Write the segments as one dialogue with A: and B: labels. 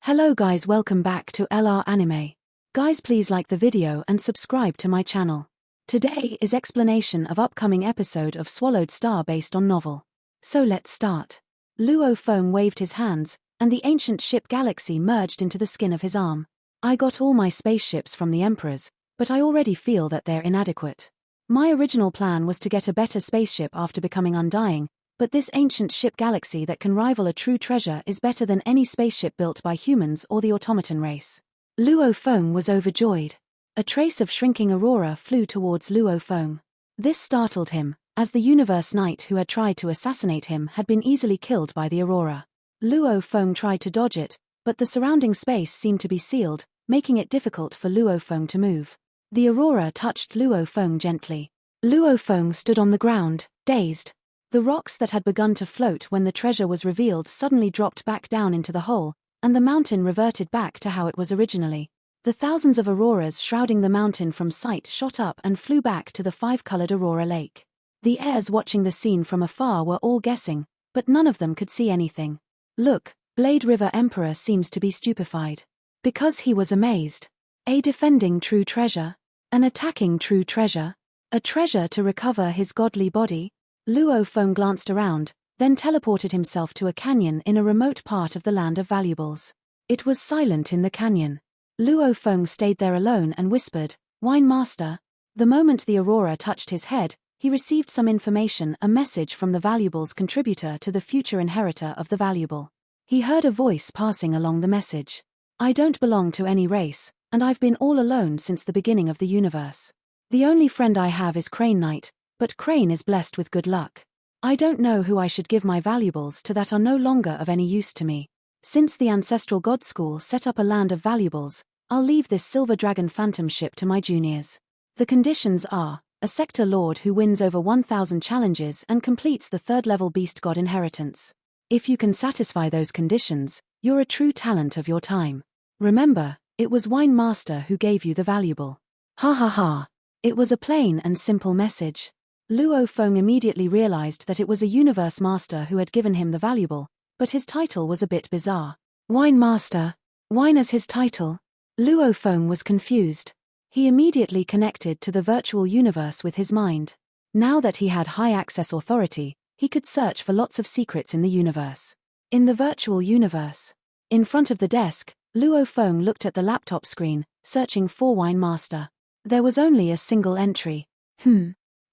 A: Hello guys, welcome back to LR Anime. Guys, please like the video and subscribe to my channel. Today is explanation of upcoming episode of Swallowed Star based on novel. So let's start. Luo Feng waved his hands, and the ancient ship galaxy merged into the skin of his arm. I got all my spaceships from the Emperors, but I already feel that they're inadequate. My original plan was to get a better spaceship after becoming undying, but this ancient ship galaxy that can rival a true treasure is better than any spaceship built by humans or the automaton race. Luo Feng was overjoyed. A trace of shrinking aurora flew towards Luo Feng. This startled him, as the Universe Knight who had tried to assassinate him had been easily killed by the aurora. Luo Feng tried to dodge it, but the surrounding space seemed to be sealed, making it difficult for Luo Feng to move. The aurora touched Luo Feng gently. Luo Feng stood on the ground, dazed. The rocks that had begun to float when the treasure was revealed suddenly dropped back down into the hole, and the mountain reverted back to how it was originally. The thousands of auroras shrouding the mountain from sight shot up and flew back to the five-colored aurora lake. The heirs watching the scene from afar were all guessing, but none of them could see anything. Look, Blade River Emperor seems to be stupefied. Because he was amazed. A defending true treasure? An attacking true treasure? A treasure to recover his godly body? Luo Feng glanced around, then teleported himself to a canyon in a remote part of the Land of Valuables. It was silent in the canyon. Luo Feng stayed there alone and whispered, "Wine Master." The moment the aurora touched his head, he received some information, a message from the Valuables contributor to the future inheritor of the valuable. He heard a voice passing along the message. "I don't belong to any race, and I've been all alone since the beginning of the universe. The only friend I have is Crane Knight, but Crane is blessed with good luck. I don't know who I should give my valuables to that are no longer of any use to me. Since the Ancestral God School set up a land of valuables, I'll leave this Silver Dragon Phantom ship to my juniors. The conditions are, a Sector Lord who wins over 1,000 challenges and completes the third-level Beast God inheritance. If you can satisfy those conditions, you're a true talent of your time. Remember, it was Wine Master who gave you the valuable." Ha ha ha. It was a plain and simple message. Luo Feng immediately realized that it was a Universe Master who had given him the valuable, but his title was a bit bizarre. Wine Master? Wine as his title? Luo Feng was confused. He immediately connected to the virtual universe with his mind. Now that he had high access authority, he could search for lots of secrets in the universe. In the virtual universe. In front of the desk, Luo Feng looked at the laptop screen, searching for Wine Master. There was only a single entry.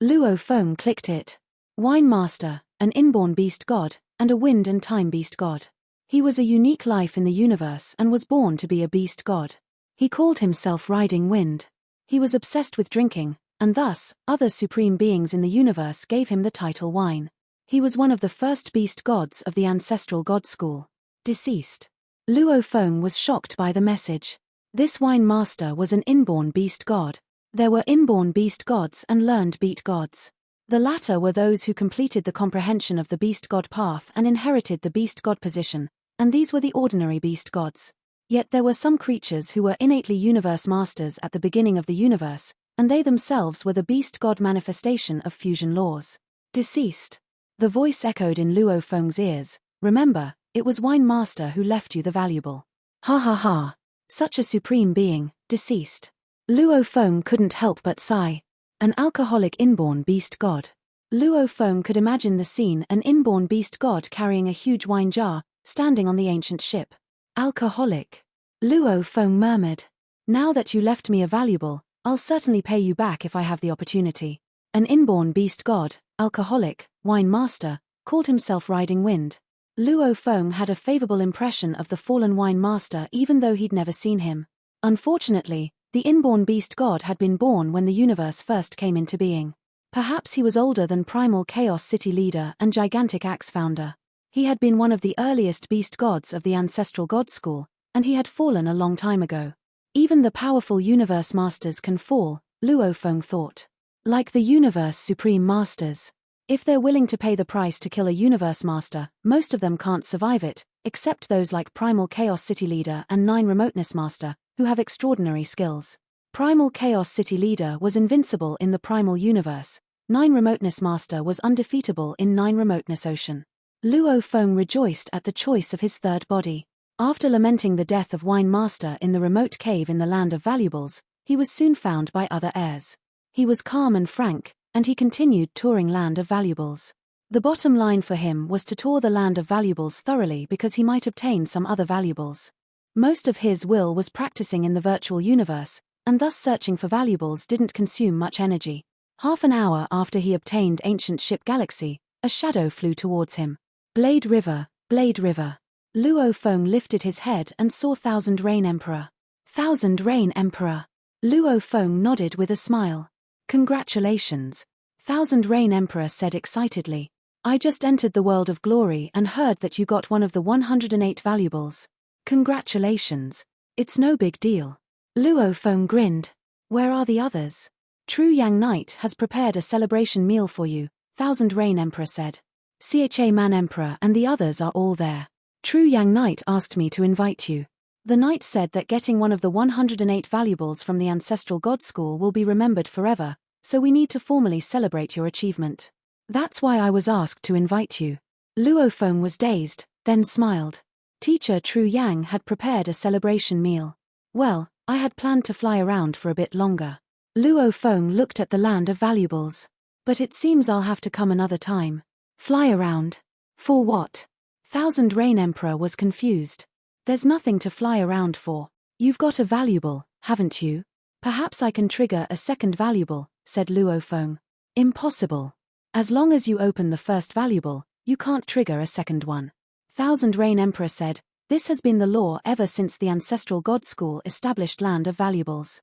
A: Luo Feng clicked it. Wine Master, an inborn beast god, and a wind and time beast god. He was a unique life in the universe and was born to be a beast god. He called himself Riding Wind. He was obsessed with drinking, and thus, other supreme beings in the universe gave him the title Wine. He was one of the first beast gods of the Ancestral God School. Deceased. Luo Feng was shocked by the message. This Wine Master was an inborn beast god. There were inborn beast gods and learned beast gods. The latter were those who completed the comprehension of the beast god path and inherited the beast god position, and these were the ordinary beast gods. Yet there were some creatures who were innately universe masters at the beginning of the universe, and they themselves were the beast god manifestation of fusion laws. Deceased. The voice echoed in Luo Feng's ears. "Remember, it was Wine Master who left you the valuable." Ha ha ha. Such a supreme being, deceased. Luo Feng couldn't help but sigh. An alcoholic inborn beast god. Luo Feng could imagine the scene, an inborn beast god carrying a huge wine jar, standing on the ancient ship. Alcoholic. Luo Feng murmured. "Now that you left me a valuable, I'll certainly pay you back if I have the opportunity." An inborn beast god, alcoholic, Wine Master, called himself Riding Wind. Luo Feng had a favorable impression of the fallen Wine Master even though he'd never seen him. Unfortunately, the inborn beast god had been born when the universe first came into being. Perhaps he was older than Primal Chaos City leader and Gigantic Axe founder. He had been one of the earliest beast gods of the Ancestral God School, and he had fallen a long time ago. Even the powerful universe masters can fall, Luo Feng thought. Like the universe supreme masters. If they're willing to pay the price to kill a universe master, most of them can't survive it, except those like Primal Chaos City leader and 9 Remoteness Master, who have extraordinary skills. Primal Chaos City leader was invincible in the Primal universe. 9 Remoteness Master was undefeatable in 9 Remoteness Ocean. Luo Feng rejoiced at the choice of his third body. After lamenting the death of Wine Master in the remote cave in the Land of Valuables, he was soon found by other heirs. He was calm and frank, and he continued touring Land of Valuables. The bottom line for him was to tour the Land of Valuables thoroughly because he might obtain some other valuables. Most of his will was practicing in the virtual universe, and thus searching for valuables didn't consume much energy. Half an hour after he obtained Ancient Ship Galaxy, a shadow flew towards him. Blade River, Blade River. Luo Feng lifted his head and saw Thousand Rain Emperor. Thousand Rain Emperor. Luo Feng nodded with a smile. Congratulations. Thousand Rain Emperor said excitedly. I just entered the world of glory and heard that you got one of the 108 valuables. Congratulations. It's no big deal. Luo Feng grinned. Where are the others? True Yang Knight has prepared a celebration meal for you, Thousand Rain Emperor said. Cha Man Emperor and the others are all there. True Yang Knight asked me to invite you. The knight said that getting one of the 108 valuables from the Ancestral God School will be remembered forever, so we need to formally celebrate your achievement. That's why I was asked to invite you. Luo Feng was dazed, then smiled. Teacher True Yang had prepared a celebration meal. Well, I had planned to fly around for a bit longer. Luo Feng looked at the Land of Valuables. But it seems I'll have to come another time. Fly around? For what? Thousand Rain Emperor was confused. There's nothing to fly around for. You've got a valuable, haven't you? Perhaps I can trigger a second valuable, said Luo Feng. Impossible. As long as you open the first valuable, you can't trigger a second one. Thousand Rain Emperor said, this has been the law ever since the Ancestral God School established Land of Valuables.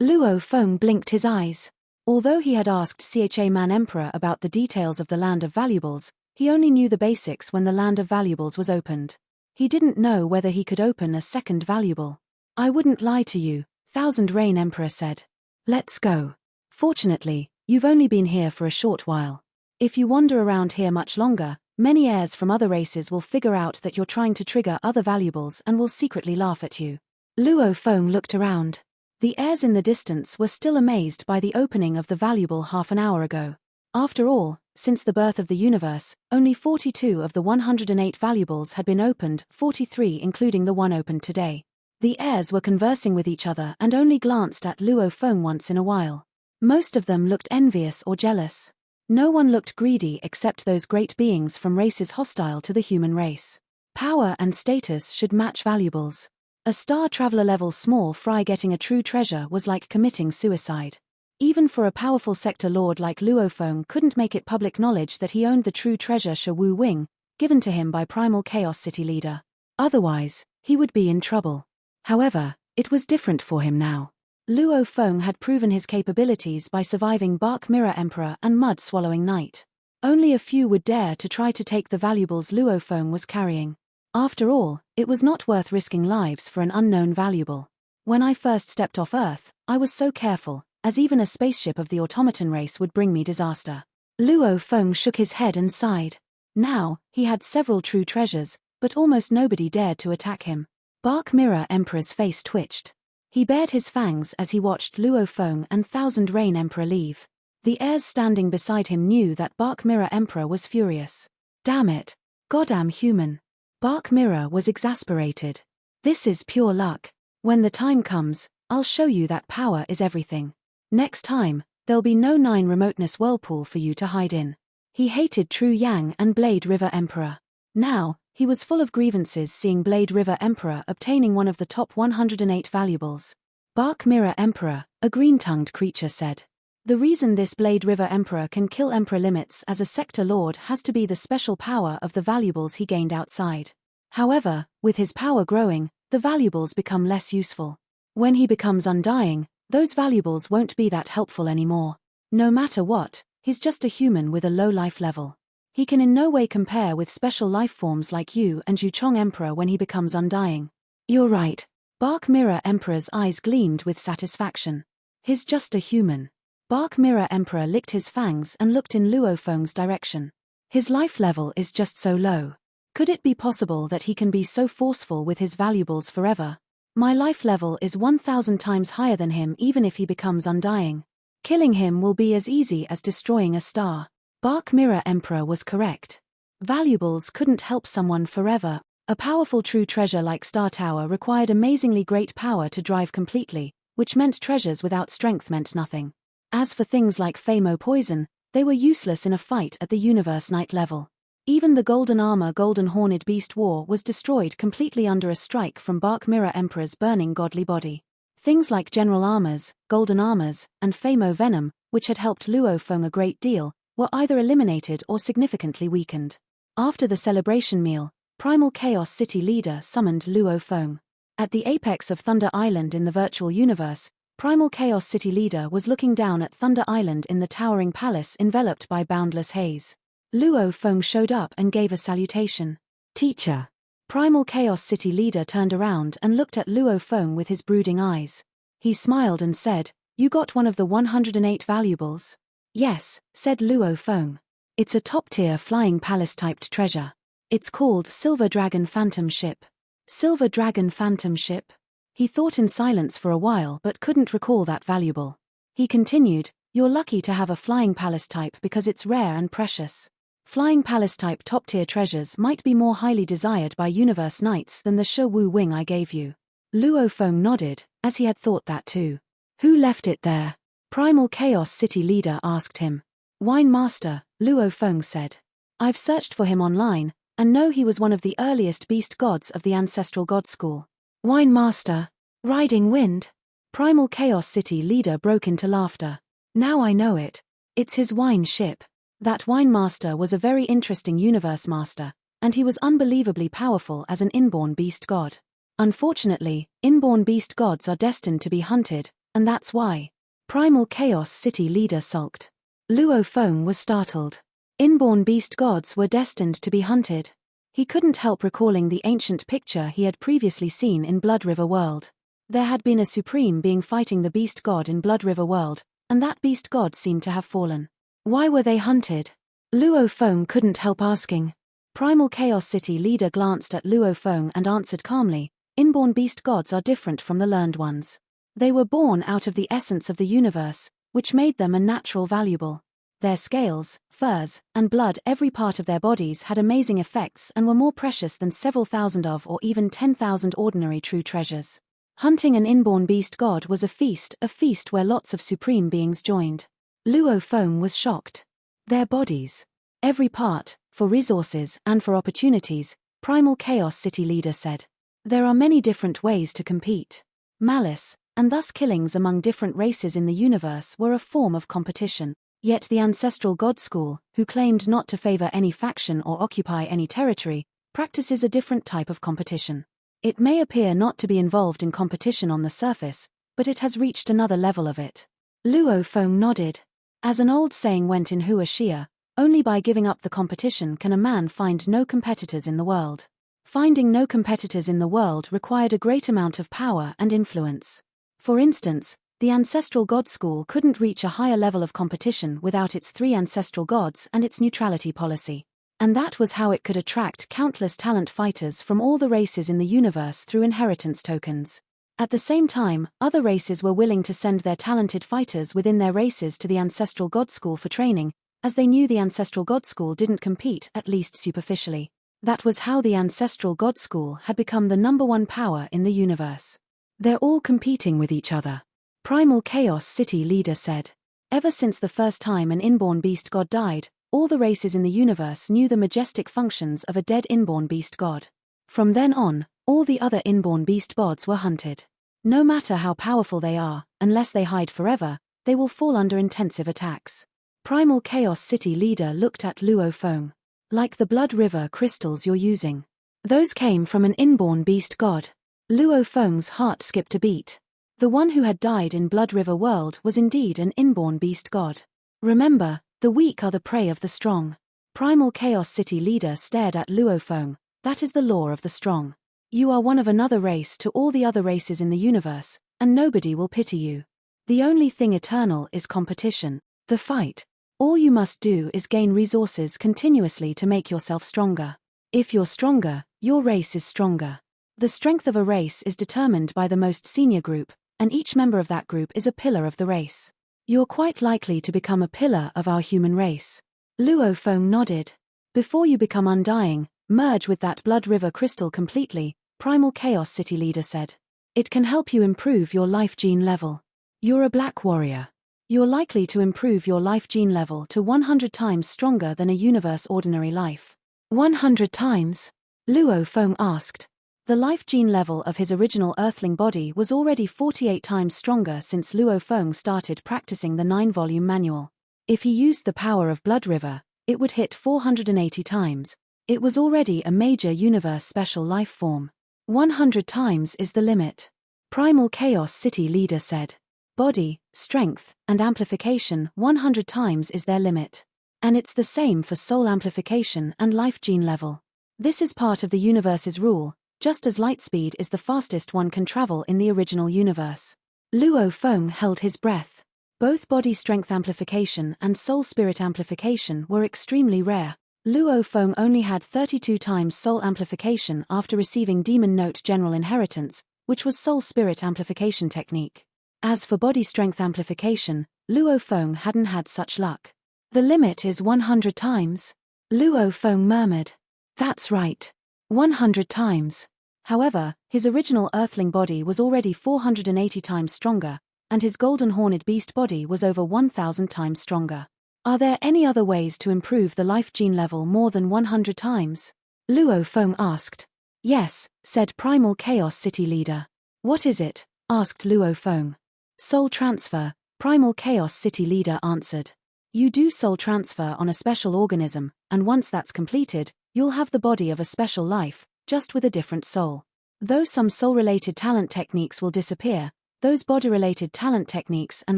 A: Luo Feng blinked his eyes. Although he had asked Cha Man Emperor about the details of the Land of Valuables, he only knew the basics when the Land of Valuables was opened. He didn't know whether he could open a second valuable. I wouldn't lie to you, Thousand Rain Emperor said. Let's go. Fortunately, you've only been here for a short while. If you wander around here much longer, many heirs from other races will figure out that you're trying to trigger other valuables and will secretly laugh at you. Luo Feng looked around. The heirs in the distance were still amazed by the opening of the valuable half an hour ago. After all, since the birth of the universe, only 42 of the 108 valuables had been opened, 43 including the one opened today. The heirs were conversing with each other and only glanced at Luo Feng once in a while. Most of them looked envious or jealous. No one looked greedy except those great beings from races hostile to the human race. Power and status should match valuables. A Star Traveler level small fry getting a true treasure was like committing suicide. Even for a powerful sector lord like Luo Feng couldn't make it public knowledge that he owned the true treasure Shi Wu Wing, given to him by Primal Chaos City leader. Otherwise, he would be in trouble. However, it was different for him now. Luo Feng had proven his capabilities by surviving Bark Mirror Emperor and Mud Swallowing Knight. Only a few would dare to try to take the valuables Luo Feng was carrying. After all, it was not worth risking lives for an unknown valuable. When I first stepped off Earth, I was so careful, as even a spaceship of the automaton race would bring me disaster. Luo Feng shook his head and sighed. Now, he had several true treasures, but almost nobody dared to attack him. Bark Mirror Emperor's face twitched. He bared his fangs as he watched Luo Feng and Thousand Rain Emperor leave. The heirs standing beside him knew that Bark Mirror Emperor was furious. Damn it. Goddamn human. Bark Mirror was exasperated. This is pure luck. When the time comes, I'll show you that power is everything. Next time, there'll be no 9 remoteness whirlpool for you to hide in. He hated True Yang and Blade River Emperor. Now, he was full of grievances seeing Blade River Emperor obtaining one of the top 108 valuables. Bark Mirror Emperor, a green-tongued creature said. The reason this Blade River Emperor can kill Emperor limits as a sector lord has to be the special power of the valuables he gained outside. However, with his power growing, the valuables become less useful. When he becomes undying, those valuables won't be that helpful anymore. No matter what, he's just a human with a low life level. He can in no way compare with special life forms like you and Yuchong Emperor when he becomes undying. You're right. Bark Mirror Emperor's eyes gleamed with satisfaction. He's just a human. Bark Mirror Emperor licked his fangs and looked in Luo Feng's direction. His life level is just so low. Could it be possible that he can be so forceful with his valuables forever? My life level is 1,000 times higher than him even if he becomes undying. Killing him will be as easy as destroying a star. Bark Mirror Emperor was correct. Valuables couldn't help someone forever, A powerful true treasure like Star Tower required amazingly great power to drive completely, which meant treasures without strength meant nothing. As for things like Famo Poison, they were useless in a fight at the Universe Knight level. Even the Golden Armor Golden Horned Beast War was destroyed completely under a strike from Bark Mirror Emperor's burning godly body. Things like General Armors, Golden Armors, and Famo Venom, which had helped Luo Feng a great deal, were either eliminated or significantly weakened. After the celebration meal, Primal Chaos City leader summoned Luo Feng. At the apex of Thunder Island in the virtual universe, Primal Chaos City leader was looking down at Thunder Island in the towering palace enveloped by boundless haze. Luo Feng showed up and gave a salutation. Teacher. Primal Chaos City leader turned around and looked at Luo Feng with his brooding eyes. He smiled and said, "You got one of the 108 valuables?" "Yes," said Luo Feng. "It's a top-tier flying palace-typed treasure. It's called Silver Dragon Phantom Ship." Silver Dragon Phantom Ship? He thought in silence for a while but couldn't recall that valuable. He continued, "You're lucky to have a flying palace type because it's rare and precious. Flying palace type top-tier treasures might be more highly desired by Universe Knights than the Shi Wu Wing I gave you." Luo Feng nodded, as he had thought that too. "Who left it there?" Primal Chaos City leader asked him. "Wine Master," Luo Feng said. "I've searched for him online, and know he was one of the earliest beast gods of the Ancestral God School." "Wine Master? Riding Wind?" Primal Chaos City leader broke into laughter. "Now I know it. It's his wine ship." That Wine Master was a very interesting universe master, and he was unbelievably powerful as an inborn beast god. Unfortunately, inborn beast gods are destined to be hunted, and that's why. Primal Chaos City leader sulked. Luo Feng was startled. Inborn beast gods were destined to be hunted. He couldn't help recalling the ancient picture he had previously seen in Blood River World. There had been a supreme being fighting the beast god in Blood River World, and that beast god seemed to have fallen. Why were they hunted? Luo Feng couldn't help asking. Primal Chaos City leader glanced at Luo Feng and answered calmly, "Inborn beast gods are different from the learned ones. They were born out of the essence of the universe, which made them a natural valuable. Their scales, furs, and blood, every part of their bodies had amazing effects and were more precious than several thousand of or even 10,000 ordinary true treasures. Hunting an inborn beast god was a feast where lots of supreme beings joined." Luo Feng was shocked. Their bodies. Every part, for resources and for opportunities, Primal Chaos City leader said. There are many different ways to compete. Malice, and thus killings among different races in the universe, were a form of competition. Yet the Ancestral God School, who claimed not to favor any faction or occupy any territory, practices a different type of competition. It may appear not to be involved in competition on the surface, but it has reached another level of it. Luo Feng nodded. As an old saying went in Hua Xia, only by giving up the competition can a man find no competitors in the world. Finding no competitors in the world required a great amount of power and influence. For instance, the Ancestral God School couldn't reach a higher level of competition without its 3 ancestral gods and its neutrality policy. And that was how it could attract countless talent fighters from all the races in the universe through inheritance tokens. At the same time, other races were willing to send their talented fighters within their races to the Ancestral God School for training, as they knew the Ancestral God School didn't compete, at least superficially. That was how the Ancestral God School had become the #1 power in the universe. They're all competing with each other. Primal Chaos City leader said. Ever since the first time an inborn beast god died, all the races in the universe knew the majestic functions of a dead inborn beast god. From then on, all the other inborn beast gods were hunted. No matter how powerful they are, unless they hide forever, they will fall under intensive attacks. Primal Chaos City leader looked at Luo Feng. Like the Blood River crystals you're using. Those came from an inborn beast god. Luo Feng's heart skipped a beat. The one who had died in Blood River World was indeed an inborn beast god. Remember, the weak are the prey of the strong. Primal Chaos City leader stared at Luo Feng. That is the law of the strong. You are one of another race to all the other races in the universe, and nobody will pity you. The only thing eternal is competition, the fight. All you must do is gain resources continuously to make yourself stronger. If you're stronger, your race is stronger. The strength of a race is determined by the most senior group, and each member of that group is a pillar of the race. You're quite likely to become a pillar of our human race. Luo Feng nodded. Before you become undying, Merge with that blood river crystal completely, Primal Chaos City leader said. It can help you improve your life gene level. You're a black warrior. You're likely to improve your life gene level to 100 times stronger than a universe ordinary life. 100 times? Luo Feng asked. The life gene level of his original Earthling body was already 48 times stronger since Luo Feng started practicing the 9-volume manual. If he used the power of Blood River, it would hit 480 times. It was already a major universe special life form. 100 times is the limit. Primal Chaos City leader said. Body, strength, and amplification 100 times is their limit. And it's the same for soul amplification and life gene level. This is part of the universe's rule, just as light speed is the fastest one can travel in the original universe. Luo Feng held his breath. Both body strength amplification and soul spirit amplification were extremely rare. Luo Feng only had 32 times soul amplification after receiving Demon Note General Inheritance, which was soul spirit amplification technique. As for body strength amplification, Luo Feng hadn't had such luck. The limit is 100 times. Luo Feng murmured. That's right. 100 times. However, his original Earthling body was already 480 times stronger, and his Golden Horned Beast body was over 1,000 times stronger. Are there any other ways to improve the life gene level more than 100 times? Luo Feng asked. Yes, said Primal Chaos City leader. What is it? Asked Luo Feng. Soul transfer, Primal Chaos City leader answered. You do soul transfer on a special organism, and once that's completed, you'll have the body of a special life, just with a different soul. Though some soul-related talent techniques will disappear, those body-related talent techniques and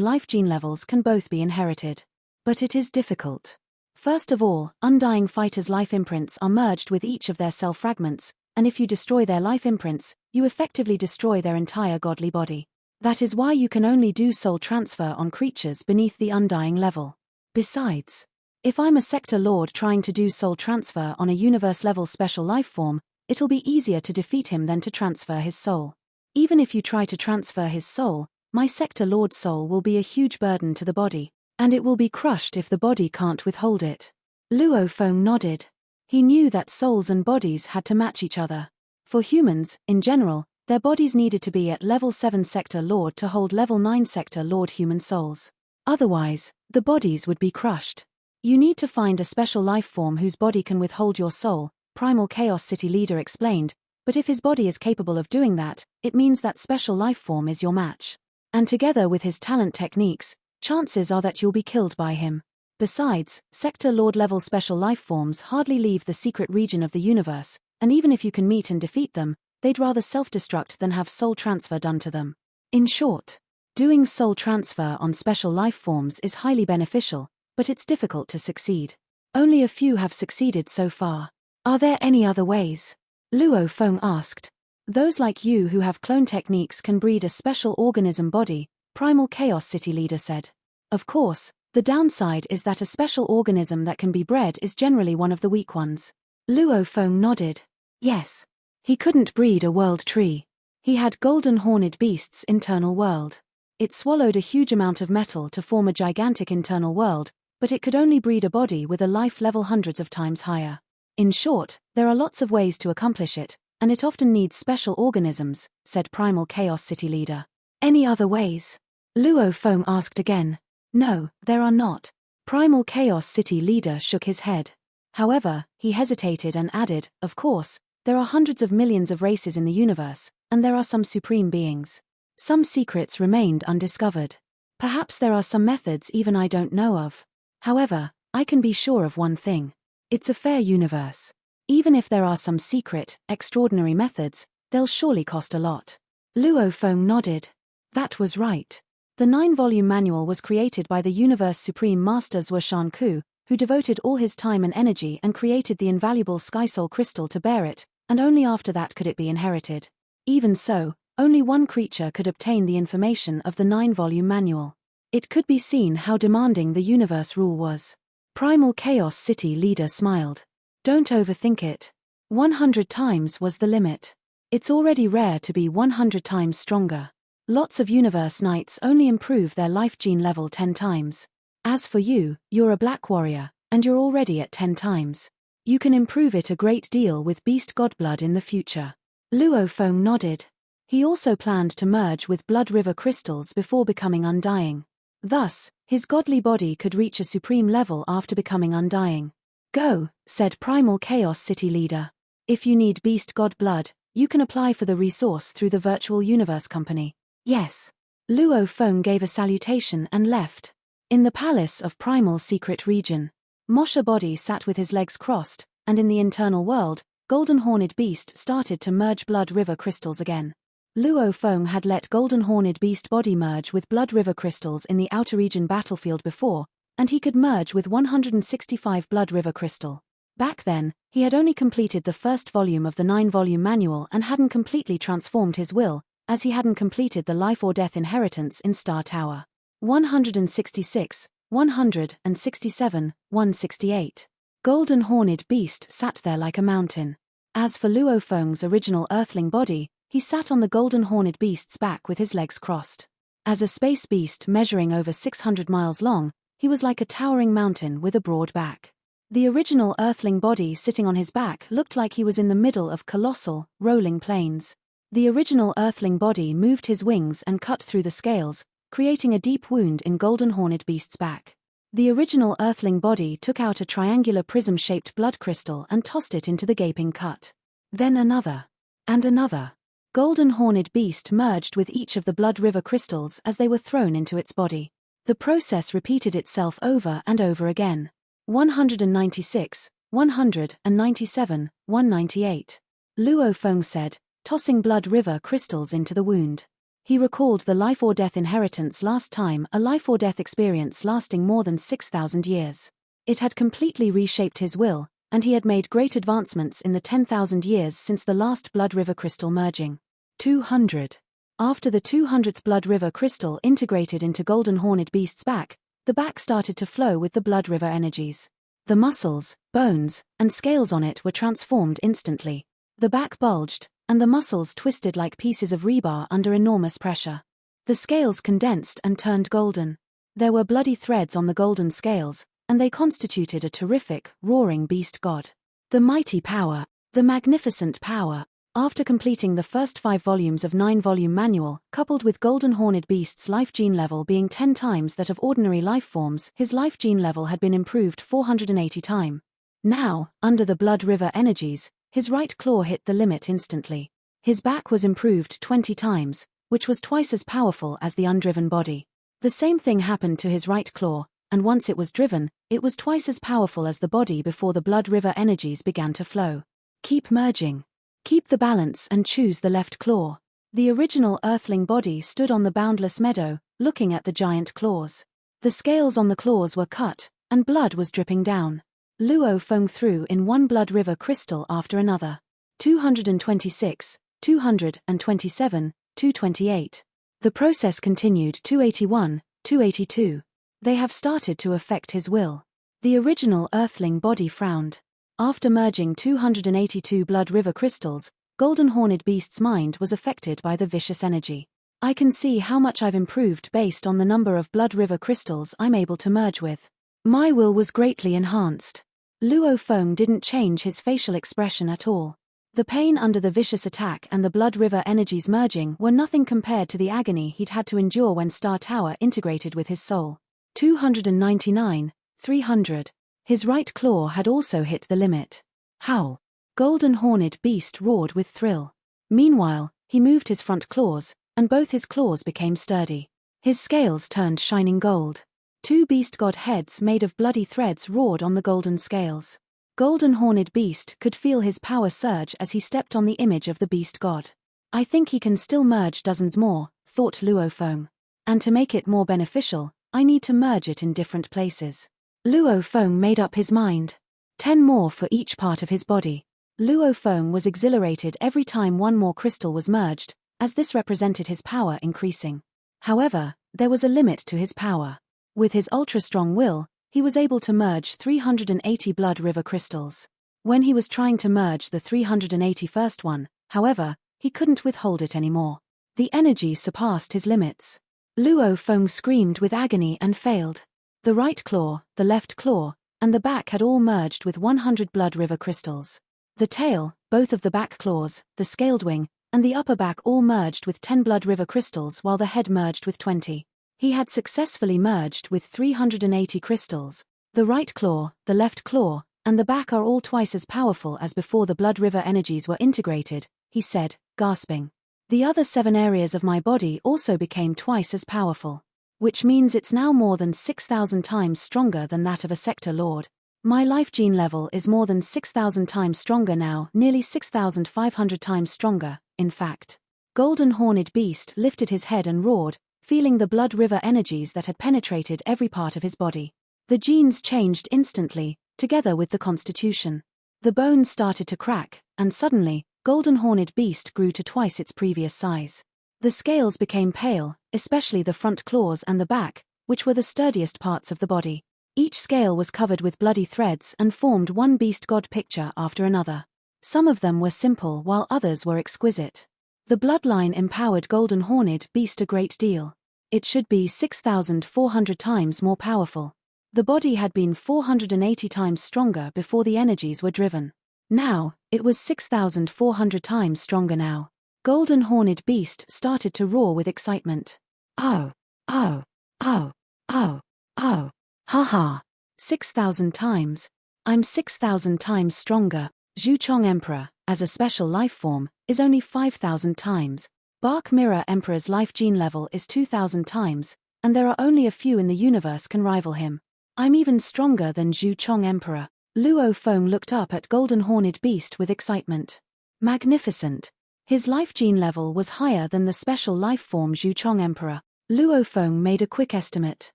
A: life gene levels can both be inherited. But it is difficult. First of all, undying fighters' life imprints are merged with each of their cell fragments, and if you destroy their life imprints, you effectively destroy their entire godly body. That is why you can only do soul transfer on creatures beneath the undying level. Besides, if I'm a sector lord trying to do soul transfer on a universe-level special life form, it'll be easier to defeat him than to transfer his soul. Even if you try to transfer his soul, my sector lord soul will be a huge burden to the body, and it will be crushed if the body can't withhold it. Luo Feng nodded. He knew that souls and bodies had to match each other. For humans, in general, their bodies needed to be at level 7 sector lord to hold level 9 sector lord human souls. Otherwise, the bodies would be crushed. You need to find a special life form whose body can withhold your soul, Primal Chaos City leader explained, but if his body is capable of doing that, it means that special life form is your match. And together with his talent techniques, chances are that you'll be killed by him. Besides, sector lord level special life forms hardly leave the secret region of the universe, and even if you can meet and defeat them, they'd rather self-destruct than have soul transfer done to them. In short, doing soul transfer on special life forms is highly beneficial, but it's difficult to succeed. Only a few have succeeded so far. Are there any other ways? Luo Feng asked. Those like you who have clone techniques can breed a special organism body, Primal Chaos City leader said. Of course, the downside is that a special organism that can be bred is generally one of the weak ones. Luo Feng nodded. Yes. He couldn't breed a world tree. He had Golden Horned Beast's internal world. It swallowed a huge amount of metal to form a gigantic internal world, but it could only breed a body with a life level hundreds of times higher. In short, there are lots of ways to accomplish it, and it often needs special organisms, said Primal Chaos City leader. Any other ways? Luo Feng asked again. No, there are not. Primal Chaos City leader shook his head. However, he hesitated and added, of course, there are hundreds of millions of races in the universe, and there are some supreme beings. Some secrets remained undiscovered. Perhaps there are some methods even I don't know of. However, I can be sure of one thing. It's a fair universe. Even if there are some secret, extraordinary methods, they'll surely cost a lot. Luo Feng nodded. That was right. The 9-volume manual was created by the universe supreme master Zhuoshan Ku, who devoted all his time and energy and created the invaluable Sky Soul crystal to bear it, and only after that could it be inherited. Even so, only one creature could obtain the information of the 9-volume manual. It could be seen how demanding the universe rule was. Primal Chaos City leader smiled. Don't overthink it. 100 times was the limit. It's already rare to be 100 times stronger. Lots of universe knights only improve their life gene level 10 times. As for you, you're a black warrior, and you're already at 10 times. You can improve it a great deal with beast god blood in the future. Luo Feng nodded. He also planned to merge with blood river crystals before becoming undying. Thus, his godly body could reach a supreme level after becoming undying. Go, said Primal Chaos City leader. If you need beast god blood, you can apply for the resource through the Virtual Universe Company. Yes. Luo Feng gave a salutation and left. In the palace of Primal Secret Region, Mosha Body sat with his legs crossed, and in the internal world, Golden Horned Beast started to merge Blood River crystals again. Luo Feng had let Golden Horned Beast body merge with Blood River crystals in the Outer Region battlefield before, and he could merge with 165 Blood River crystal. Back then, he had only completed the first volume of the 9-volume manual and hadn't completely transformed his will, as he hadn't completed the Life or Death inheritance in Star Tower. 166, 167, 168. Golden Horned Beast sat there like a mountain. As for Luo Feng's original Earthling body, he sat on the Golden Horned Beast's back with his legs crossed. As a space beast measuring over 600 miles long, he was like a towering mountain with a broad back. The original Earthling body sitting on his back looked like he was in the middle of colossal, rolling plains. The original Earthling body moved his wings and cut through the scales, creating a deep wound in Golden Horned Beast's back. The original Earthling body took out a triangular prism-shaped blood crystal and tossed it into the gaping cut. Then another. And another. Golden Horned Beast merged with each of the Blood River crystals as they were thrown into its body. The process repeated itself over and over again. 196, 197, 198. Luo Feng said, tossing Blood River crystals into the wound. He recalled the Life or Death inheritance last time, a Life or Death experience lasting more than 6,000 years. It had completely reshaped his will, and he had made great advancements in the 10,000 years since the last Blood River crystal merging. 200. After the 200th Blood River crystal integrated into Golden Horned Beast's back, the back started to flow with the Blood River energies. The muscles, bones, and scales on it were transformed instantly. The back bulged, and the muscles twisted like pieces of rebar under enormous pressure. The scales condensed and turned golden. There were bloody threads on the golden scales, and they constituted a terrific, roaring beast god. The mighty power, the magnificent power. After completing the first 5 volumes of 9-volume manual, coupled with Golden Horned Beast's life gene level being 10 times that of ordinary life forms, his life gene level had been improved 480 times. Now, under the Blood River energies, his right claw hit the limit instantly. His back was improved 20 times, which was twice as powerful as the undriven body. The same thing happened to his right claw, and once it was driven, it was twice as powerful as the body before the Blood River energies began to flow. Keep merging. Keep the balance and choose the left claw. The original Earthling body stood on the boundless meadow, looking at the giant claws. The scales on the claws were cut, and blood was dripping down. Luo Feng threw in one Blood River crystal after another. 226, 227, 228. The process continued 281, 282. They have started to affect his will. The original Earthling body frowned. After merging 282 Blood River crystals, Golden Horned Beast's mind was affected by the vicious energy. I can see how much I've improved based on the number of Blood River crystals I'm able to merge with. My will was greatly enhanced. Luo Feng didn't change his facial expression at all. The pain under the vicious attack and the Blood River energies merging were nothing compared to the agony he'd had to endure when Star Tower integrated with his soul. 299, 300. His right claw had also hit the limit. Howl. Golden Horned Beast roared with thrill. Meanwhile, he moved his front claws, and both his claws became sturdy. His scales turned shining gold. 2 beast god heads made of bloody threads roared on the golden scales. Golden Horned Beast could feel his power surge as he stepped on the image of the beast god. I think he can still merge dozens more, thought Luo Feng. And to make it more beneficial, I need to merge it in different places. Luo Feng made up his mind. 10 more for each part of his body. Luo Feng was exhilarated every time one more crystal was merged, as this represented his power increasing. However, there was a limit to his power. With his ultra-strong will, he was able to merge 380 Blood River crystals. When he was trying to merge the 381st one, however, he couldn't withhold it anymore. The energy surpassed his limits. Luo Feng screamed with agony and failed. The right claw, the left claw, and the back had all merged with 100 blood river crystals. The tail, both of the back claws, the scaled wing, and the upper back all merged with 10 blood river crystals while the head merged with 20. He had successfully merged with 380 crystals. The right claw, the left claw, and the back are all twice as powerful as before the blood river energies were integrated, he said, gasping. The other 7 areas of my body also became twice as powerful. Which means it's now more than 6,000 times stronger than that of a sector lord. My life gene level is more than 6,000 times stronger now, nearly 6,500 times stronger, in fact. Golden Horned Beast lifted his head and roared, feeling the blood river energies that had penetrated every part of his body. The genes changed instantly, together with the constitution. The bones started to crack, and suddenly, Golden Horned Beast grew to twice its previous size. The scales became pale, especially the front claws and the back, which were the sturdiest parts of the body. Each scale was covered with bloody threads and formed one beast god picture after another. Some of them were simple while others were exquisite. The bloodline empowered Golden Horned Beast a great deal. It should be 6,400 times more powerful. The body had been 480 times stronger before the energies were driven. Now, it was 6,400 times stronger now. Golden Horned Beast started to roar with excitement. Oh, oh, oh, oh, oh, ha ha. 6,000 times. I'm 6,000 times stronger. Zhuchong Emperor, as a special life form, is only 5,000 times. Bark Mirror Emperor's life gene level is 2,000 times, and there are only a few in the universe can rival him. I'm even stronger than Zhuchong Emperor. Luo Feng looked up at Golden Horned Beast with excitement. Magnificent. His life gene level was higher than the special life form Zhuchong Emperor. Luo Feng made a quick estimate.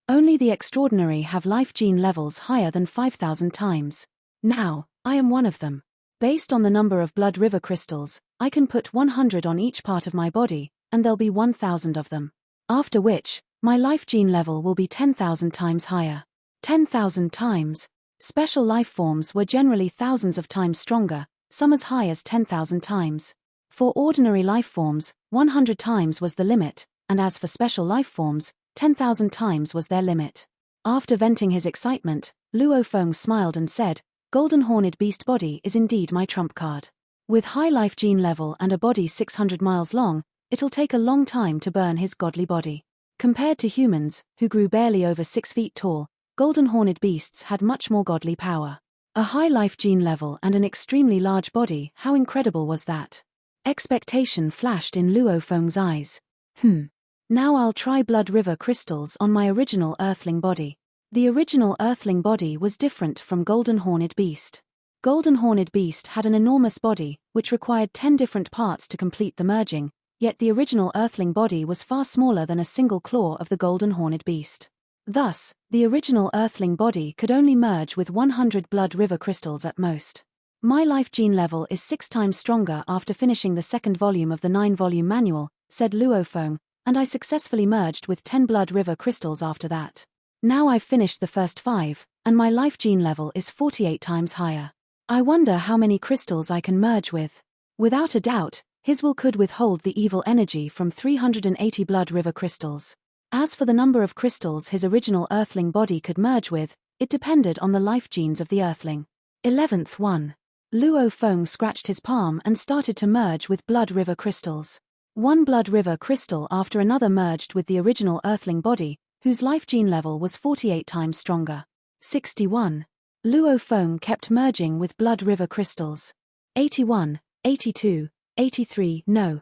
A: Only the extraordinary have life gene levels higher than 5,000 times. Now, I am one of them. Based on the number of blood river crystals, I can put 100 on each part of my body, and there'll be 1,000 of them. After which, my life gene level will be 10,000 times higher. 10,000 times. Special life forms were generally thousands of times stronger, some as high as 10,000 times. For ordinary life forms, 100 times was the limit, and as for special life forms, 10,000 times was their limit. After venting his excitement, Luo Feng smiled and said, Golden Horned Beast body is indeed my trump card. With high life gene level and a body 600 miles long, it'll take a long time to burn his godly body. Compared to humans, who grew barely over 6 feet tall, Golden Horned Beasts had much more godly power. A high life gene level and an extremely large body, how incredible was that? Expectation flashed in Luo Feng's eyes. Now I'll try blood river crystals on my original Earthling body. The original Earthling body was different from Golden Horned Beast. Golden Horned Beast had an enormous body, which required 10 different parts to complete the merging, yet the original Earthling body was far smaller than a single claw of the Golden Horned Beast. Thus, the original Earthling body could only merge with 100 blood river crystals at most. My life gene level is 6 times stronger after finishing the second volume of the 9-volume manual, said Luo Feng, and I successfully merged with 10 blood river crystals after that. Now I've finished the first 5, and my life gene level is 48 times higher. I wonder how many crystals I can merge with. Without a doubt, his will could withhold the evil energy from 380 blood river crystals. As for the number of crystals his original Earthling body could merge with, it depended on the life genes of the Earthling. 11th 1. Luo Feng scratched his palm and started to merge with blood river crystals. One blood river crystal after another merged with the original Earthling body, whose life gene level was 48 times stronger. 61. Luo Feng kept merging with blood river crystals. 81, 82, 83, no.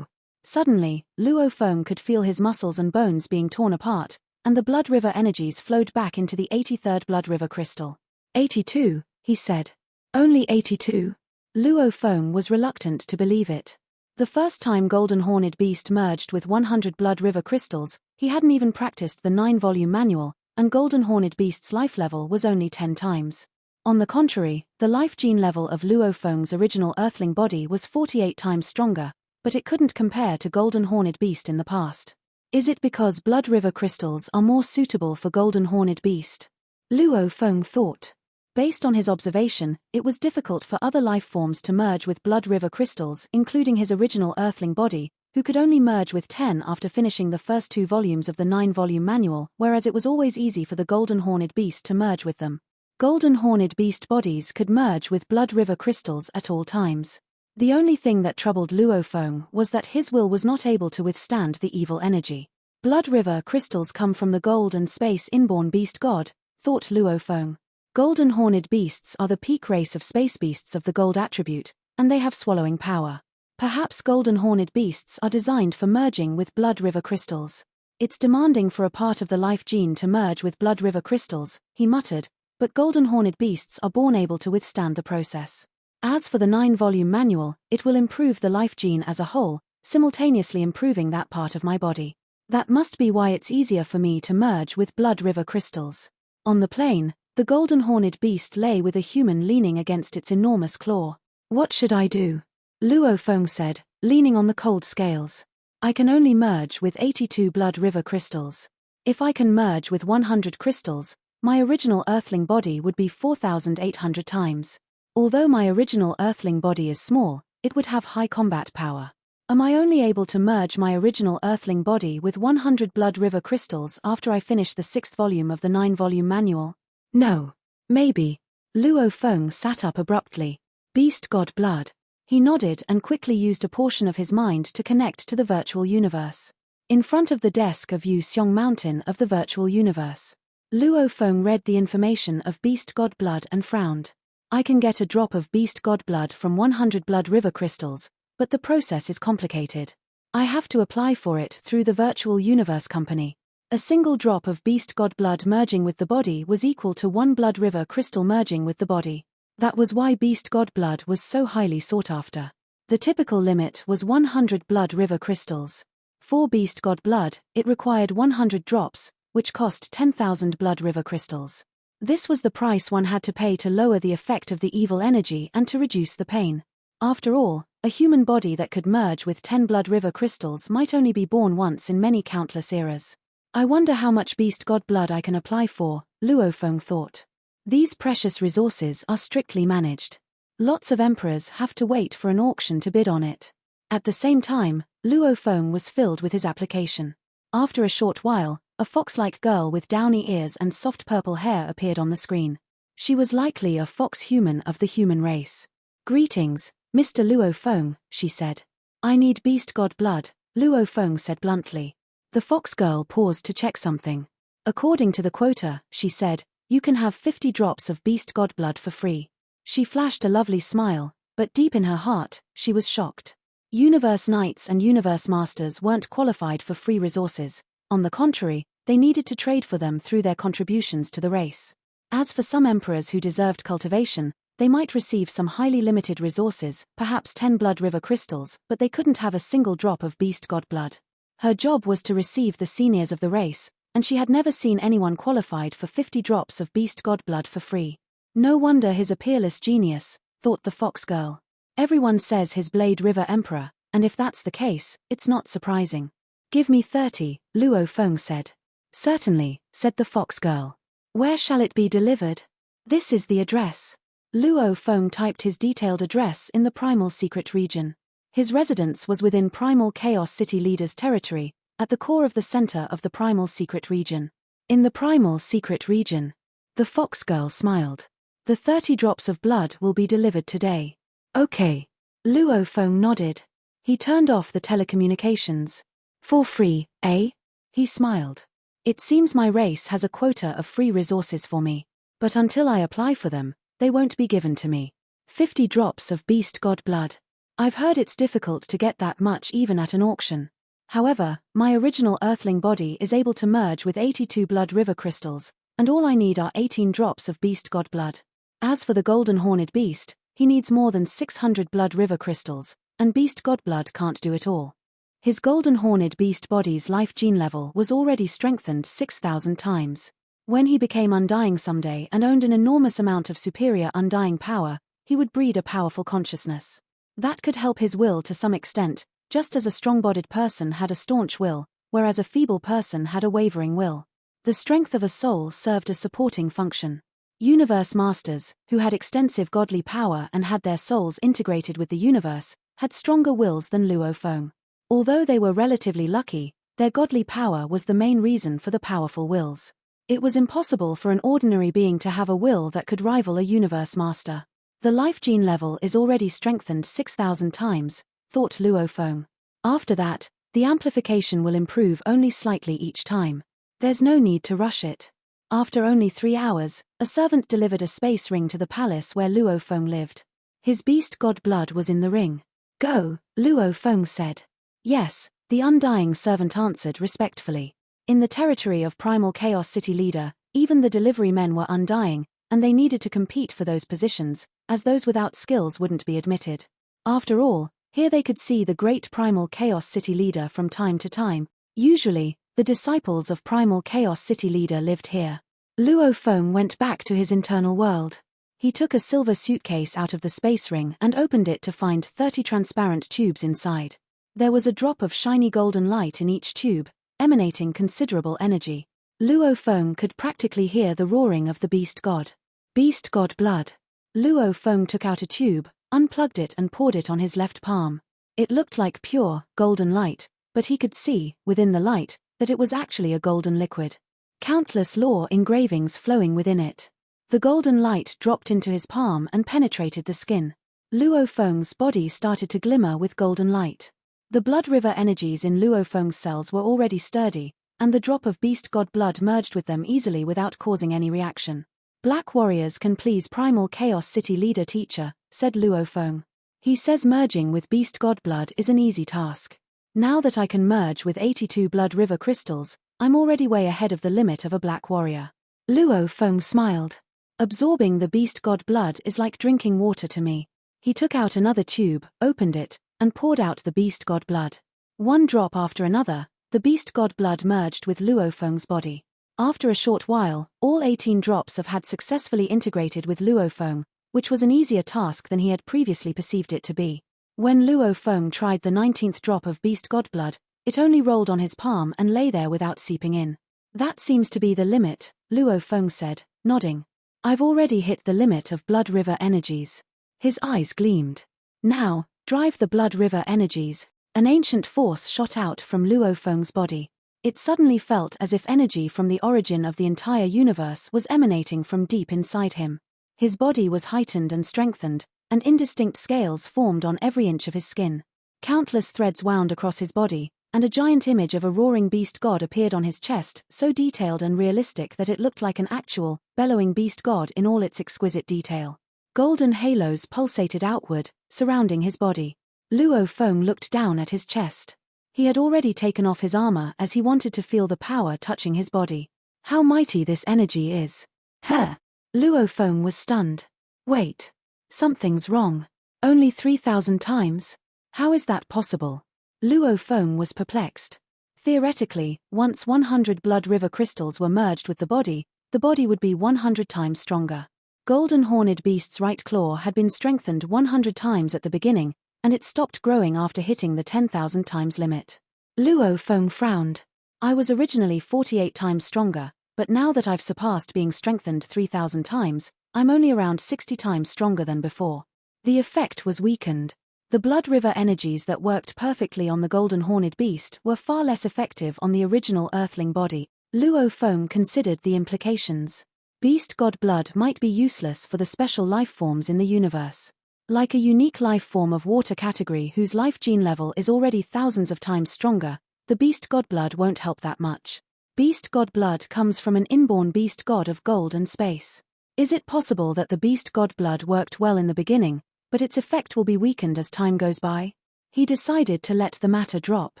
A: Suddenly, Luo Feng could feel his muscles and bones being torn apart, and the blood river energies flowed back into the 83rd blood river crystal. 82, he said. Only 82. Luo Feng was reluctant to believe it. The first time Golden Horned Beast merged with 100 blood river crystals, he hadn't even practiced the 9-volume manual, and Golden Horned Beast's life level was only 10 times. On the contrary, the life gene level of Luo Feng's original Earthling body was 48 times stronger, but it couldn't compare to Golden Horned Beast in the past. Is it because blood river crystals are more suitable for Golden Horned Beast? Luo Feng thought. Based on his observation, it was difficult for other life forms to merge with blood river crystals, including his original Earthling body, who could only merge with 10 after finishing the first 2 volumes of the 9-volume manual, whereas it was always easy for the Golden Horned Beast to merge with them. Golden horned beast bodies could merge with blood river crystals at all times. The only thing that troubled Luo Feng was that his will was not able to withstand the evil energy. Blood river crystals come from the gold and space inborn beast god, thought Luo Feng. Golden horned beasts are the peak race of space beasts of the gold attribute, and they have swallowing power. Perhaps golden horned beasts are designed for merging with blood river crystals. It's demanding for a part of the life gene to merge with blood river crystals, he muttered, but golden horned beasts are born able to withstand the process. As for the 9-volume manual, it will improve the life gene as a whole, simultaneously improving that part of my body. That must be why it's easier for me to merge with blood river crystals. On the plain, the golden horned beast lay with a human leaning against its enormous claw. What should I do? Luo Feng said, leaning on the cold scales. I can only merge with 82 blood river crystals. If I can merge with 100 crystals, my original earthling body would be 4,800 times. Although my original earthling body is small, it would have high combat power. Am I only able to merge my original earthling body with 100 blood river crystals after I finish the 6th volume of the 9-volume manual? No. Maybe. Luo Feng sat up abruptly. Beast god blood. He nodded and quickly used a portion of his mind to connect to the virtual universe. In front of the desk of Yu Xiong Mountain of the virtual universe, Luo Feng read the information of beast god blood and frowned. I can get a drop of beast god blood from 100 blood river crystals, but the process is complicated. I have to apply for it through the virtual universe company. A single drop of beast god blood merging with the body was equal to 1 blood river crystal merging with the body. That was why beast god blood was so highly sought after. The typical limit was 100 blood river crystals. For beast god blood, it required 100 drops, which cost 10,000 blood river crystals. This was the price one had to pay to lower the effect of the evil energy and to reduce the pain. After all, a human body that could merge with 10 blood river crystals might only be born once in many countless eras. I wonder how much beast god blood I can apply for, Luo Feng thought. These precious resources are strictly managed. Lots of emperors have to wait for an auction to bid on it. At the same time, Luo Feng was filled with his application. After a short while, a fox-like girl with downy ears and soft purple hair appeared on the screen. She was likely a fox-human of the human race. Greetings, Mr. Luo Feng, she said. I need beast god blood, Luo Feng said bluntly. The fox girl paused to check something. According to the quota, she said, you can have 50 drops of beast god blood for free. She flashed a lovely smile, but deep in her heart, she was shocked. Universe Knights and Universe Masters weren't qualified for free resources. On the contrary, they needed to trade for them through their contributions to the race. As for some emperors who deserved cultivation, they might receive some highly limited resources, perhaps 10 blood river crystals, but they couldn't have a single drop of beast god blood. Her job was to receive the seniors of the race, and she had never seen anyone qualified for 50 drops of beast god blood for free. No wonder he's a peerless genius, thought the fox girl. Everyone says he's Blade River Emperor, and if that's the case, it's not surprising. Give me 30, Luo Feng said. Certainly, said the fox girl. Where shall it be delivered? This is the address. Luo Feng typed his detailed address in the Primal Secret region. His residence was within Primal Chaos City Leader's territory, at the core of the center of the Primal Secret region. In the Primal Secret region. The fox girl smiled. The 30 drops of blood will be delivered today. Okay. Luo Feng nodded. He turned off the telecommunications. For free, eh? He smiled. It seems my race has a quota of free resources for me. But until I apply for them, they won't be given to me. 50 drops of beast god blood. I've heard it's difficult to get that much even at an auction. However, my original earthling body is able to merge with 82 blood river crystals, and all I need are 18 drops of beast god blood. As for the golden horned beast, he needs more than 600 blood river crystals, and beast god blood can't do it all. His golden horned beast body's life gene level was already strengthened 6,000 times. When he became undying someday and owned an enormous amount of superior undying power, he would breed a powerful consciousness. That could help his will to some extent, just as a strong-bodied person had a staunch will, whereas a feeble person had a wavering will. The strength of a soul served a supporting function. Universe Masters, who had extensive godly power and had their souls integrated with the universe, had stronger wills than Luo Feng. Although they were relatively lucky, their godly power was the main reason for the powerful wills. It was impossible for an ordinary being to have a will that could rival a universe master. The life gene level is already strengthened 6,000 times, thought Luo Feng. After that, the amplification will improve only slightly each time. There's no need to rush it. After only 3 hours, a servant delivered a space ring to the palace where Luo Feng lived. His beast god blood was in the ring. Go, Luo Feng said. Yes, the undying servant answered respectfully. In the territory of Primal Chaos City Leader, even the delivery men were undying, and they needed to compete for those positions, as those without skills wouldn't be admitted. After all, here they could see the great Primal Chaos City Leader from time to time. Usually, the disciples of Primal Chaos City Leader lived here. Luo Feng went back to his internal world. He took a silver suitcase out of the space ring and opened it to find 30 transparent tubes inside. There was a drop of shiny golden light in each tube, emanating considerable energy. Luo Feng could practically hear the roaring of the beast god. Beast god blood. Luo Feng took out a tube, unplugged it and poured it on his left palm. It looked like pure, golden light, but he could see, within the light, that it was actually a golden liquid. Countless lore engravings flowing within it. The golden light dropped into his palm and penetrated the skin. Luo Feng's body started to glimmer with golden light. The blood river energies in Luo Feng's cells were already sturdy, and the drop of beast god blood merged with them easily without causing any reaction. Black warriors can please Primal Chaos City Leader teacher, said Luo Feng. He says merging with beast god blood is an easy task. Now that I can merge with 82 blood river crystals, I'm already way ahead of the limit of a black warrior. Luo Feng smiled. Absorbing the beast god blood is like drinking water to me. He took out another tube, opened it, and poured out the beast god blood. One drop after another, the beast god blood merged with Luo Feng's body. After a short while, all 18 drops had successfully integrated with Luo Feng, which was an easier task than he had previously perceived it to be. When Luo Feng tried the 19th drop of beast god blood, it only rolled on his palm and lay there without seeping in. That seems to be the limit, Luo Feng said, nodding. I've already hit the limit of blood river energies. His eyes gleamed. Now, drive the blood river energies. An ancient force shot out from Luo Feng's body. It suddenly felt as if energy from the origin of the entire universe was emanating from deep inside him. His body was heightened and strengthened, and indistinct scales formed on every inch of his skin. Countless threads wound across his body, and a giant image of a roaring beast god appeared on his chest, so detailed and realistic that it looked like an actual, bellowing beast god in all its exquisite detail. Golden halos pulsated outward, surrounding his body. Luo Feng looked down at his chest. He had already taken off his armor as he wanted to feel the power touching his body. How mighty this energy is. Huh! Luo Feng was stunned. Wait. Something's wrong. Only 3,000 times? How is that possible? Luo Feng was perplexed. Theoretically, once 100 blood river crystals were merged with the body would be 100 times stronger. Golden horned beast's right claw had been strengthened 100 times at the beginning, and it stopped growing after hitting the 10,000 times limit. Luo Feng frowned. I was originally 48 times stronger, but now that I've surpassed being strengthened 3,000 times, I'm only around 60 times stronger than before. The effect was weakened. The blood river energies that worked perfectly on the golden horned beast were far less effective on the original earthling body. Luo Feng considered the implications. Beast god blood might be useless for the special life forms in the universe. Like a unique life form of water category whose life gene level is already thousands of times stronger, the beast god blood won't help that much. Beast god blood comes from an inborn beast god of gold and space. Is it possible that the beast god blood worked well in the beginning, but its effect will be weakened as time goes by? He decided to let the matter drop.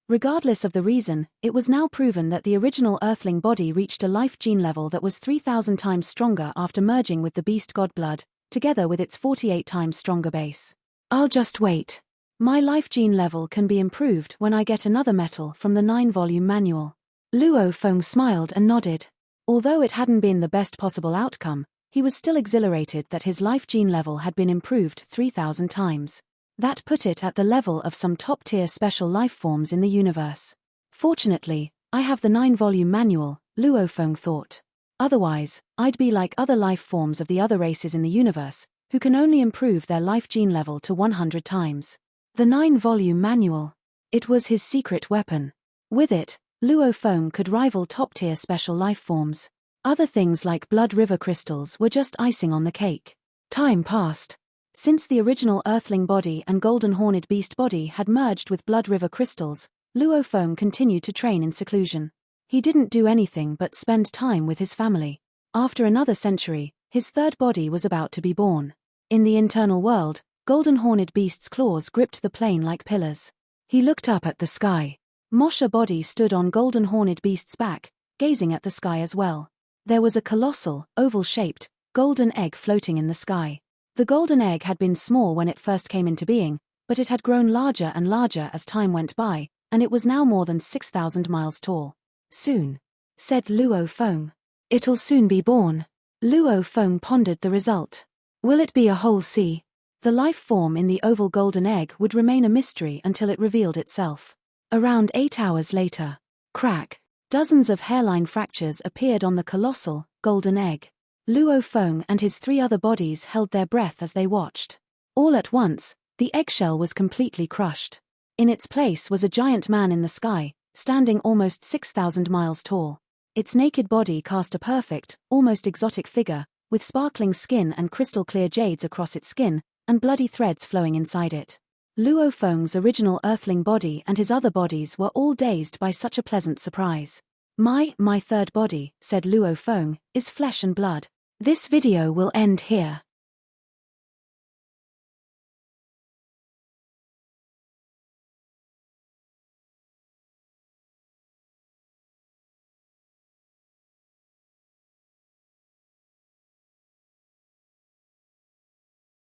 A: Regardless of the reason, it was now proven that the original earthling body reached a life gene level that was 3,000 times stronger after merging with the beast god blood, together with its 48 times stronger base. I'll just wait. My life gene level can be improved when I get another metal from the 9-volume manual. Luo Feng smiled and nodded. Although it hadn't been the best possible outcome, he was still exhilarated that his life gene level had been improved 3,000 times. That put it at the level of some top-tier special life forms in the universe. Fortunately, I have the 9-volume manual, Luo Feng thought. Otherwise, I'd be like other life forms of the other races in the universe, who can only improve their life gene level to 100 times. The 9-volume manual. It was his secret weapon. With it, Luo Feng could rival top-tier special life forms. Other things like blood river crystals were just icing on the cake. Time passed. Since the original Earthling body and golden horned beast body had merged with blood river crystals, Luo Feng continued to train in seclusion. He didn't do anything but spend time with his family. After another century, his third body was about to be born. In the internal world, golden horned beast's claws gripped the plane like pillars. He looked up at the sky. Mosha body stood on golden horned beast's back, gazing at the sky as well. There was a colossal, oval-shaped, golden egg floating in the sky. The golden egg had been small when it first came into being, but it had grown larger and larger as time went by, and it was now more than 6,000 miles tall. Soon, said Luo Feng. It'll soon be born. Luo Feng pondered the result. Will it be a whole sea? The life form in the oval golden egg would remain a mystery until it revealed itself. Around 8 hours later, crack, dozens of hairline fractures appeared on the colossal, golden egg. Luo Feng and his 3 other bodies held their breath as they watched. All at once, the eggshell was completely crushed. In its place was a giant man in the sky, standing almost 6,000 miles tall. Its naked body cast a perfect, almost exotic figure, with sparkling skin and crystal-clear jades across its skin, and bloody threads flowing inside it. Luo Feng's original Earthling body and his other bodies were all dazed by such a pleasant surprise. My third body, said Luo Feng, is flesh and blood. This video will end here.